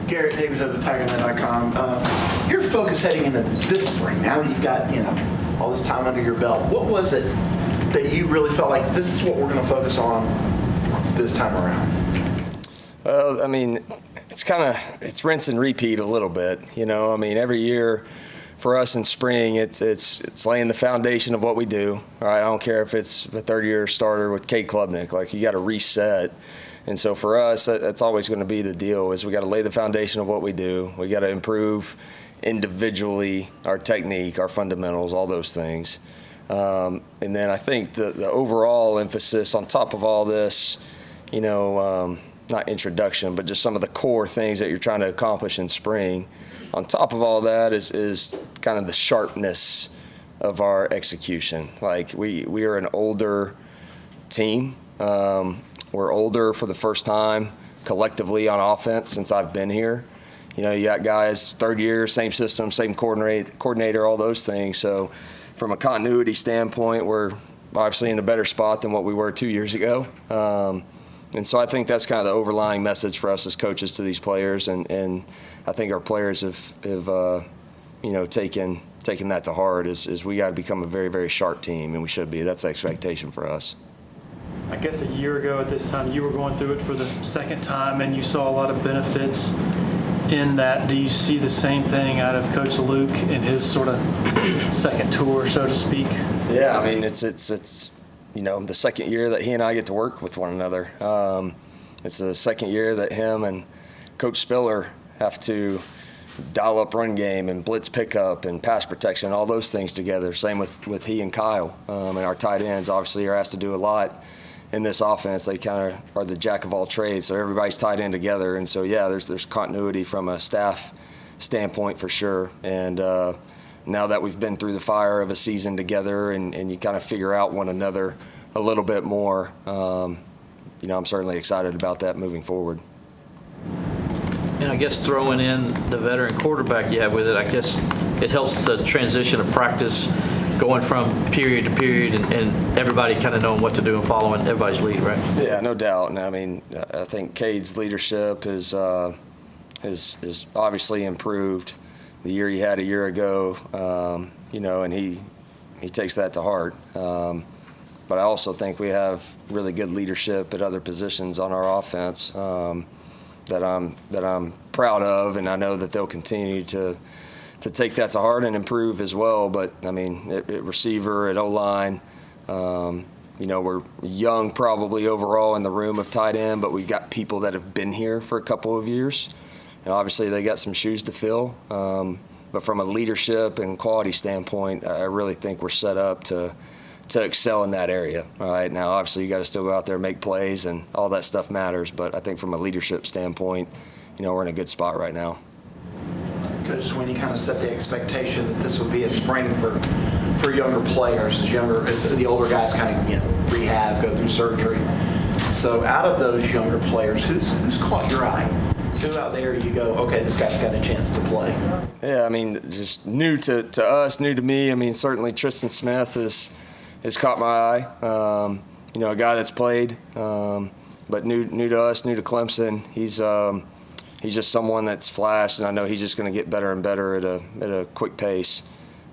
Garrett David of TigerNet.com. Your focus heading into this spring, now that you've got all this time under your belt, what was it that you really felt like this is what we're going to focus on this time around? Well, I mean, it's rinse and repeat a little bit. I mean, every year for us in spring, it's laying the foundation of what we do. All right, I don't care if it's the third-year starter with Cade Klubnik. Like, you got to reset. And so for us, that's always going to be the deal, is we got to lay the foundation of what we do. We got to improve individually our technique, our fundamentals, all those things. And then I think the overall emphasis on top of all this, not introduction, but just some of the core things that you're trying to accomplish in spring, on top of all that is kind of the sharpness of our execution. Like, we are an older team. We're older for the first time collectively on offense since I've been here. You got guys, third year, same system, same coordinator, all those things. So from a continuity standpoint, we're obviously in a better spot than what we were 2 years ago. And so I think that's kind of the overlying message for us as coaches to these players. And I think our players have taken that to heart, is we got to become a very, very sharp team, and we should be. That's the expectation for us. I guess a year ago at this time, you were going through it for the second time, and you saw a lot of benefits in that. Do you see the same thing out of Coach Luke in his sort of second tour, so to speak? Yeah, I mean, it's the second year that he and I get to work with one another. It's the second year that him and Coach Spiller have to dial up run game and blitz pickup and pass protection, all those things together. Same with he and Kyle. And our tight ends obviously are asked to do a lot in this offense. They kind of are the jack of all trades, so everybody's tied in together. And so, yeah, there's continuity from a staff standpoint for sure. And now that we've been through the fire of a season together and you kind of figure out one another a little bit more, I'm certainly excited about that moving forward. And I guess throwing in the veteran quarterback you have with it, I guess it helps the transition of practice going from period to period and everybody kind of knowing what to do and following everybody's lead, right? Yeah, no doubt. And I mean, I think Cade's leadership is obviously improved the year he had a year ago, and he takes that to heart. But I also think we have really good leadership at other positions on our offense that I'm proud of, and I know that they'll continue to take that to heart and improve as well. But I mean, at receiver, at O-line, we're young probably overall in the room of tight end, but we've got people that have been here for a couple of years, and obviously they got some shoes to fill. But from a leadership and quality standpoint, I really think we're set up to excel in that area. All right, now obviously you got to still go out there and make plays, and all that stuff matters. But I think from a leadership standpoint, we're in a good spot right now. Coach Sweeney kind of set the expectation that this would be a spring for younger players, as the older guys kind of rehab, go through surgery. So out of those younger players, who's caught your eye? Who out there you go, okay, this guy's got a chance to play? Yeah, I mean, just new to us, new to me. I mean, certainly Tristan Smith has caught my eye. A guy that's played, but new to us, new to Clemson. He's just someone that's flashed, and I know he's just going to get better and better at a quick pace.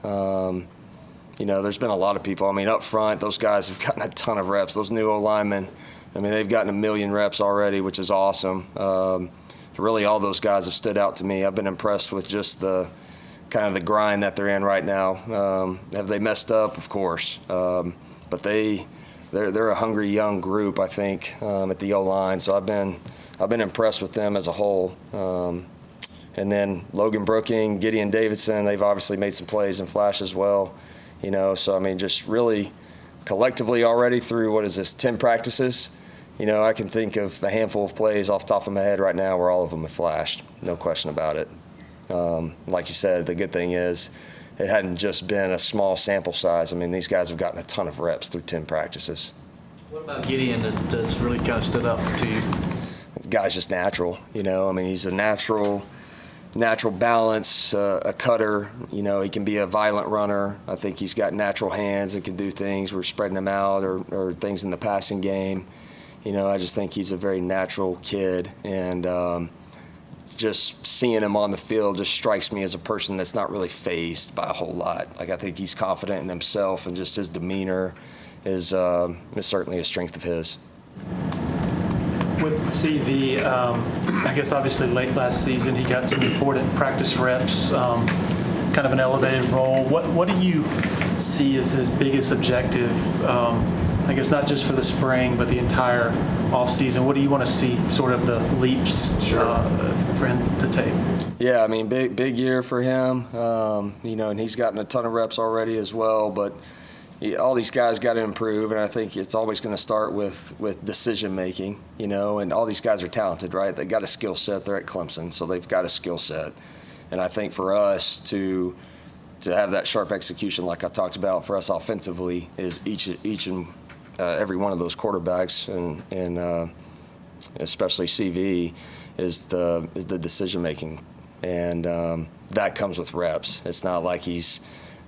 There's been a lot of people. I mean, up front, those guys have gotten a ton of reps. Those new O-linemen, I mean, they've gotten 1 million reps already, which is awesome. Really, all those guys have stood out to me. I've been impressed with just the kind of the grind that they're in right now. Have they messed up? Of course. But they're a hungry young group, I think, at the O-line. So I've been impressed with them as a whole. And then Logan Brooking, Gideon Davidson, they've obviously made some plays and flash as well. So I mean, just really collectively already through 10 practices. I can think of a handful of plays off the top of my head right now where all of them have flashed, no question about it. Like you said, the good thing is it hadn't just been a small sample size. I mean, these guys have gotten a ton of reps through 10 practices. What about Gideon that's really kind of stood up to you? The guy's just natural, I mean, he's a natural balance, a cutter. He can be a violent runner. I think he's got natural hands and can do things. We're spreading them out or things in the passing game. I just think he's a very natural kid and just seeing him on the field just strikes me as a person that's not really fazed by a whole lot. Like, I think he's confident in himself, and just his demeanor is certainly a strength of his. With CV, I guess obviously late last season he got some important practice reps, kind of an elevated role. What do you see as his biggest objective? I guess not just for the spring, but the entire offseason. What do you want to see, sort of the leaps for him to take? Yeah, I mean, big year for him. And he's gotten a ton of reps already as well. But all these guys got to improve, and I think it's always going to start with decision making. And all these guys are talented, right? They got a skill set. They're at Clemson, so they've got a skill set. And I think for us to have that sharp execution, like I talked about, for us offensively, is each and every one of those quarterbacks, and especially CV, is the decision making, and that comes with reps. It's not like he's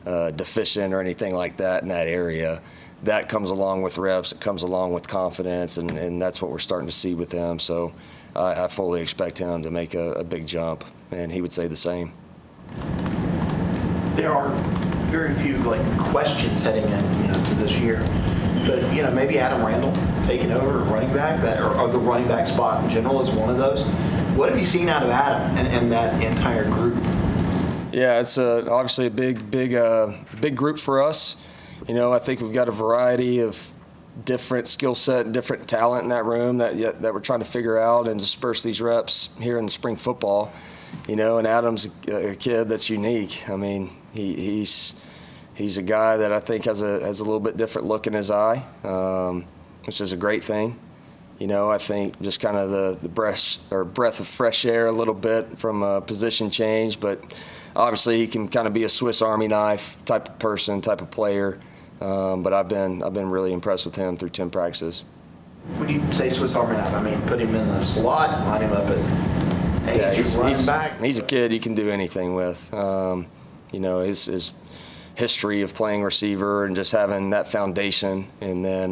deficient or anything like that in that area. That comes along with reps. It comes along with confidence, and that's what we're starting to see with him. So I fully expect him to make a big jump, and he would say the same. There are very few questions heading in, to this year. But maybe Adam Randall taking over running back, or the running back spot in general is one of those. What have you seen out of Adam and that entire group? Yeah, it's obviously a big group for us. I think we've got a variety of different skill set and different talent in that room that we're trying to figure out and disperse these reps here in the spring football. And Adam's a kid that's unique. I mean, he's a guy that I think has a little bit different look in his eye, which is a great thing. I think just kind of the breath of fresh air a little bit from a position change, but obviously he can kind of be a Swiss Army knife type of person, type of player. But I've been really impressed with him through 10 practices. When you say Swiss Army knife, I mean put him in the slot, line him up at running back. He's a kid you can do anything with. His history of playing receiver and just having that foundation, and then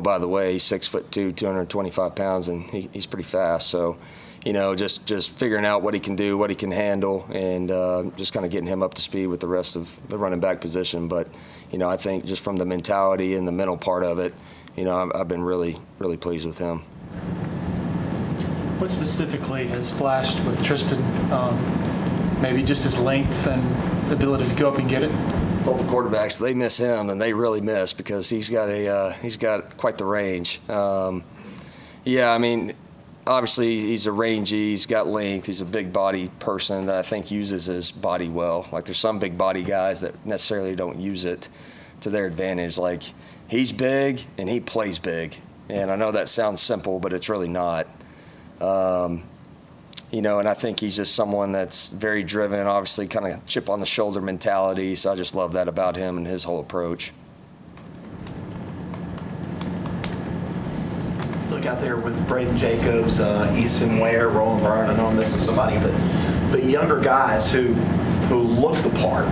by the way, he's 6'2", 225 pounds, and he's pretty fast. So just figuring out what he can do, what he can handle, and just kind of getting him up to speed with the rest of the running back position. But I think just from the mentality and the mental part of it, I've been really pleased with him. What specifically has flashed with Tristan? Maybe just his length and ability to go up and get it? All the quarterbacks, they miss him, and they really miss, because he's got quite the range. I mean, obviously he's a rangy, he's got length, he's a big body person that I think uses his body well. Like, there's some big body guys that necessarily don't use it to their advantage. Like, he's big and he plays big, and I know that sounds simple, but it's really not. And I think he's just someone that's very driven, obviously kind of chip on the shoulder mentality. So I just love that about him and his whole approach. Look out there with Braden Jacobs, Easton Ware, Roland Byrne. I know I'm missing somebody, but younger guys who look the part.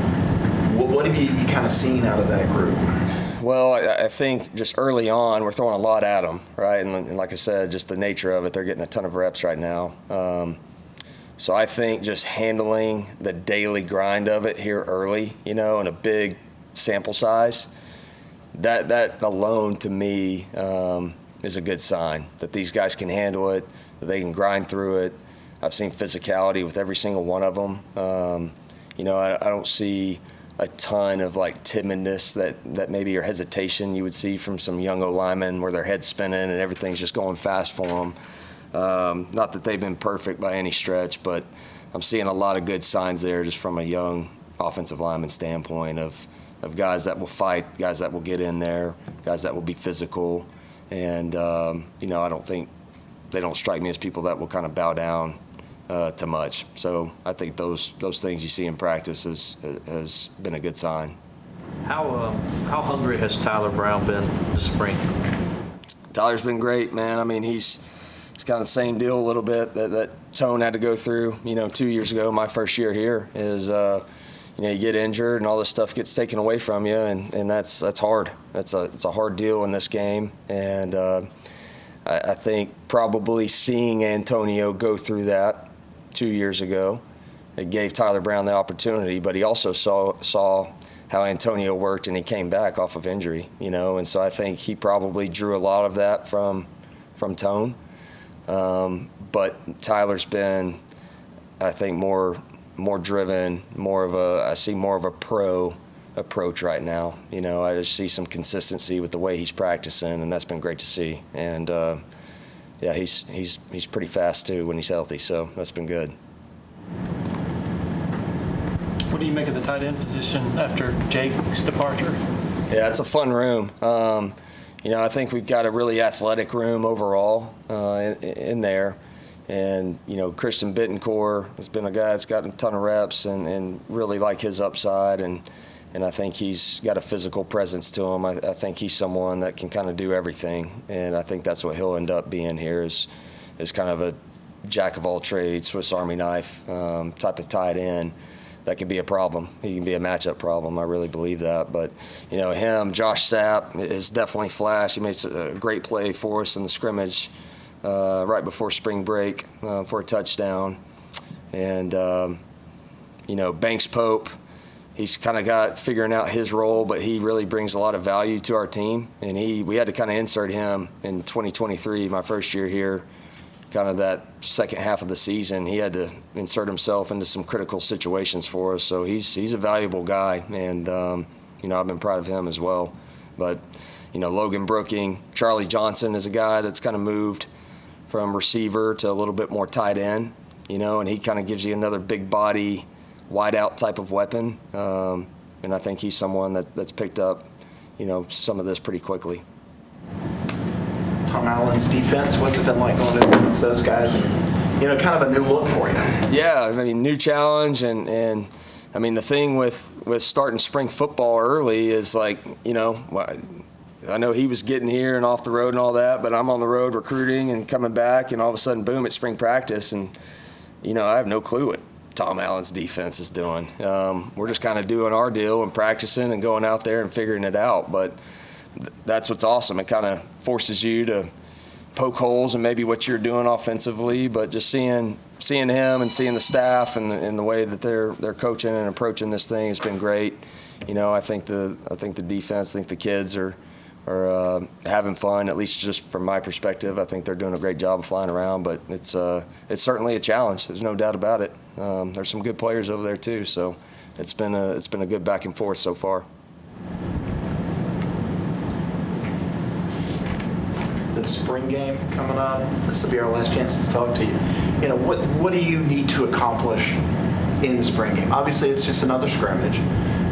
What have you kind of seen out of that group? Well, I think just early on, we're throwing a lot at them, right? And like I said, just the nature of it, they're getting a ton of reps right now. So I think just handling the daily grind of it here early, in a big sample size, that alone to me is a good sign that these guys can handle it, that they can grind through it. I've seen physicality with every single one of them. I don't see a ton of timidness that maybe, or hesitation you would see from some young O-linemen where their head's spinning and everything's just going fast for them. Not that they've been perfect by any stretch, but I'm seeing a lot of good signs there just from a young offensive lineman standpoint of guys that will fight, guys that will get in there, guys that will be physical. And, I don't think they don't strike me as people that will kind of bow down to much. So I think those things you see in practice has been a good sign. How hungry has Tyler Brown been this spring? Tyler's been great, man. I mean, he's kind of the same deal a little bit that Tone had to go through, 2 years ago, my first year here, is, you get injured and all this stuff gets taken away from you, and that's hard. It's a hard deal in this game, and I think probably seeing Antonio go through that 2 years ago. It gave Tyler Brown the opportunity, but he also saw how Antonio worked, and he came back off of injury, and so I think he probably drew a lot of that from Tone. But Tyler's been, I think, more driven, I see more of a pro approach right now. I just see some consistency with the way he's practicing, and that's been great to see. And yeah, he's pretty fast too when he's healthy, so that's been good. What do you make of the tight end position after Jake's departure? Yeah, it's a fun room. I think we've got a really athletic room overall in there. And, Christian Bittencourt has been a guy that's gotten a ton of reps and really like his upside. And I think he's got a physical presence to him. I think he's someone that can kind of do everything. And I think that's what he'll end up being here is kind of a jack of all trades, Swiss Army knife type of tight end. That could be a problem. He can be a matchup problem. I really believe that. But, him, Josh Sapp is definitely flashed. He made a great play for us in the scrimmage right before spring break for a touchdown. And, Banks Pope, he's kind of got figuring out his role, but he really brings a lot of value to our team. And we had to kind of insert him in 2023, my first year here. Kind of that second half of the season, he had to insert himself into some critical situations for us. So he's a valuable guy, and I've been proud of him as well. But Logan Brooking, Charlie Johnson is a guy that's kind of moved from receiver to a little bit more tight end, and he kind of gives you another big body, wide out type of weapon. And I think he's someone that's picked up, some of this pretty quickly. Tom Allen's defense, what's it been like going against those guys? And, kind of a new look for you. Yeah, I mean, new challenge. And I mean, the thing with starting spring football early is like, I know he was getting here and off the road and all that, but I'm on the road recruiting and coming back, and all of a sudden, boom, it's spring practice. And, I have no clue what Tom Allen's defense is doing. We're just kind of doing our deal and practicing and going out there and figuring it out. But that's what's awesome. It kind of forces you to poke holes in maybe what you're doing offensively, but just seeing him and seeing the staff and the way that they're coaching and approaching this thing has been great. I think the defense, I think the kids are having fun, at least just from my perspective. I think they're doing a great job of flying around, but it's certainly a challenge. There's no doubt about it. There's some good players over there too, so it's been a good back and forth so far. The spring game coming up, this will be our last chance to talk to you. What do you need to accomplish in the spring game? Obviously, it's just another scrimmage,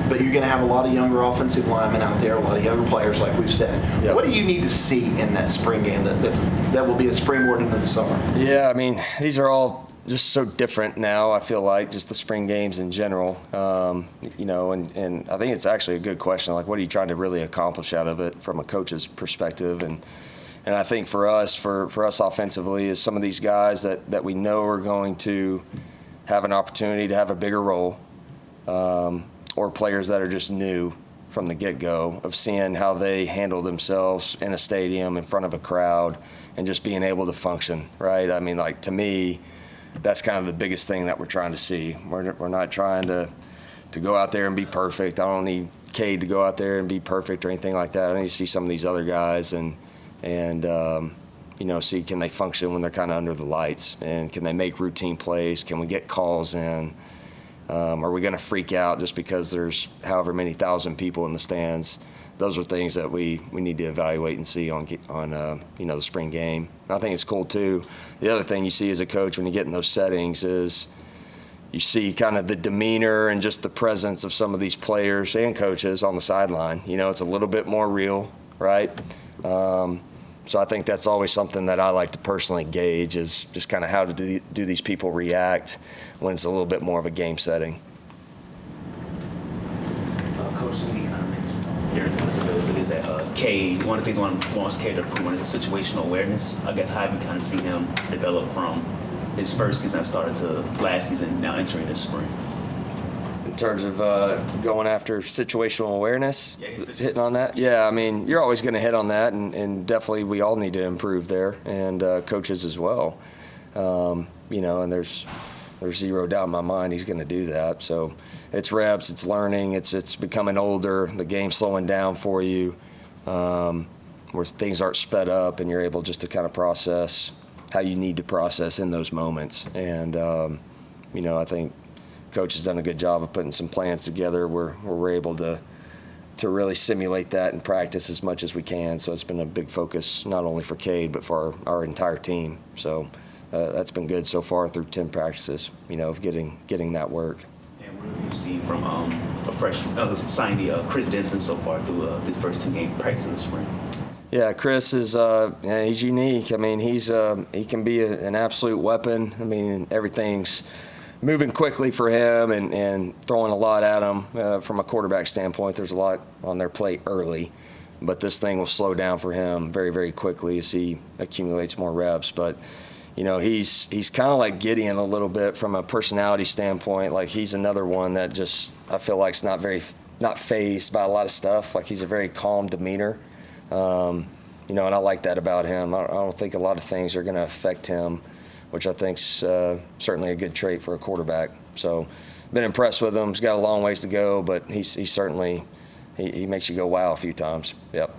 but you're going to have a lot of younger offensive linemen out there, a lot of younger players, like we've said. Yep. What do you need to see in that spring game that will be a springboard into the summer? Yeah, I mean, these are all just so different now, I feel like, just the spring games in general. And I think it's actually a good question. Like, what are you trying to really accomplish out of it from a coach's perspective? And I think for us offensively is some of these guys that we know are going to have an opportunity to have a bigger role, or players that are just new from the get-go, of seeing how they handle themselves in a stadium in front of a crowd and just being able to function, right? I mean, like, to me, that's kind of the biggest thing that we're trying to see. We're not trying to go out there and be perfect. I don't need Cade to go out there and be perfect or anything like that. I need to see some of these other guys and see, can they function when they're kind of under the lights, and can they make routine plays? Can we get calls in? Are we going to freak out just because there's however many thousand people in the stands? Those are things that we need to evaluate and see on the spring game. And I think it's cool too. The other thing you see as a coach when you get in those settings is you see kind of the demeanor and just the presence of some of these players and coaches on the sideline. It's a little bit more real, right? So I think that's always something that I like to personally gauge, is just kind of how do these people react when it's a little bit more of a game setting. Coach, we kind of mentioned here minutes ago, is that Cade, one of the things one wants Cade to improve on is the situational awareness. I guess how have you kind of seen him develop from his first season that started to last season, now entering this spring? In terms of going after situational awareness, hitting on that? Yeah, I mean, you're always going to hit on that, and definitely we all need to improve there, and coaches as well. And there's there's zero doubt in my mind he's going to do that. So it's reps, it's learning, it's becoming older, the game's slowing down for you, where things aren't sped up and you're able just to kind of process how you need to process in those moments. And, I think Coach has done a good job of putting some plans together where we're able to really simulate that in practice as much as we can. So it's been a big focus not only for Cade but for our entire team. So that's been good so far through 10 practices, of getting that work. And what have you seen from a fresh signee, Chris Denson, so far through the first 10 game practice in the spring? Yeah, Chris is he's unique. I mean, he can be an absolute weapon. I mean, everything's moving quickly for him and throwing a lot at him from a quarterback standpoint. There's a lot on their plate early, but this thing will slow down for him very, very quickly as he accumulates more reps. But, he's kind of like Gideon a little bit from a personality standpoint. Like, he's another one that just, I feel like, is not fazed by a lot of stuff. Like, he's a very calm demeanor. And I like that about him. I don't think a lot of things are going to affect him, which I think's certainly a good trait for a quarterback. So, been impressed with him. He's got a long ways to go, but he certainly he makes you go wow a few times. Yep.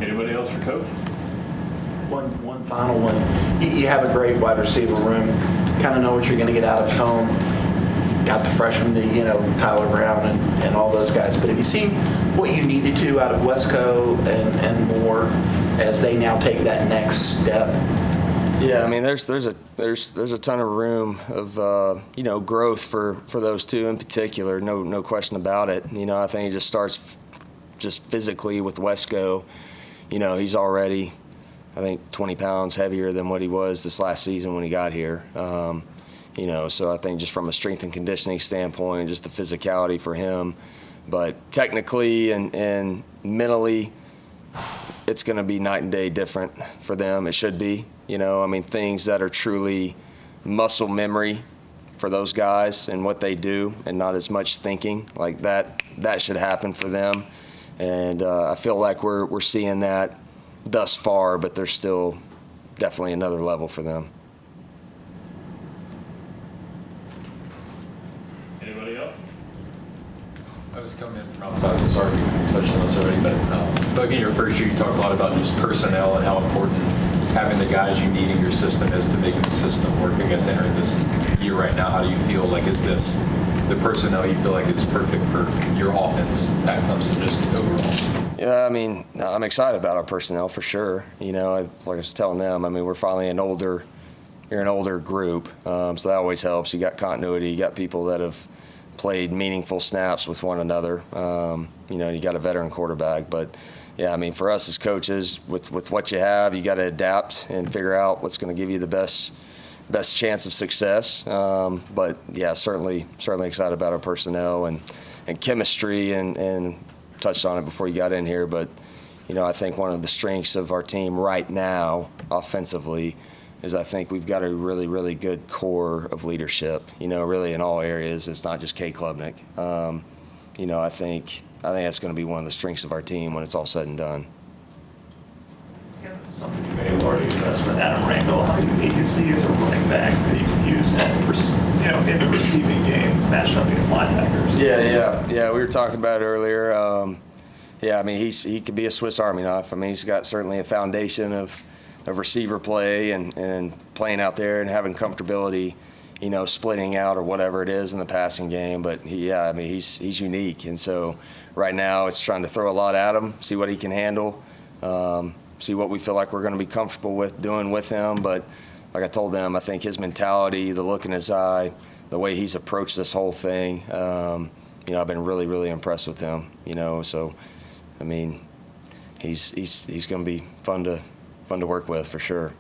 Anybody else for Coach? One final one. You have a great wide receiver room. Kind of know what you're going to get out of Tone. Got the freshman, Tyler Brown and all those guys. But have you seen what you needed to out of Wesco and more as they now take that next step? Yeah, I mean, there's a ton of room of growth for those two in particular. No question about it. I think it just starts just physically with Wesco. He's already, I think, 20 pounds heavier than what he was this last season when he got here. So I think just from a strength and conditioning standpoint, just the physicality for him. But technically and mentally, it's going to be night and day different for them. It should be. Things that are truly muscle memory for those guys and what they do and not as much thinking, like that should happen for them. And I feel like we're seeing that thus far, but there's still definitely another level for them. Anybody else? I was coming in from outside, so sorry if you touched on this already, but in your first year, you talked a lot about just personnel and how important having the guys you need in your system is to making the system work. I guess entering this year right now, how do you feel? Like, is this the personnel you feel like is perfect for your offense at Clemson just overall? Yeah, I'm excited about our personnel for sure. Like I was telling them, we're finally an older group, so that always helps. You got continuity, you got people that have played meaningful snaps with one another. You got a veteran quarterback, but yeah, for us as coaches, with what you have, you got to adapt and figure out what's going to give you the best chance of success. But yeah, certainly excited about our personnel and chemistry and touched on it before you got in here. But I think one of the strengths of our team right now, offensively, is I think we've got a really, really good core of leadership. Really in all areas. It's not just Cade Klubnik. I think that's going to be one of the strengths of our team when it's all said and done. Again, this is something you may have already addressed with Adam Randall. How unique is he as a running back that you can use in the receiving game, matched up against linebackers? Yeah. We were talking about it earlier. He could be a Swiss Army knife. He's got certainly a foundation of receiver play and playing out there and having comfortability, splitting out or whatever it is in the passing game. But he's unique. And so right now it's trying to throw a lot at him, see what he can handle, see what we feel like we're going to be comfortable with doing with him. But like I told them, I think his mentality, the look in his eye, the way he's approached this whole thing, I've been really, really impressed with him. So he's going to be fun to work with for sure.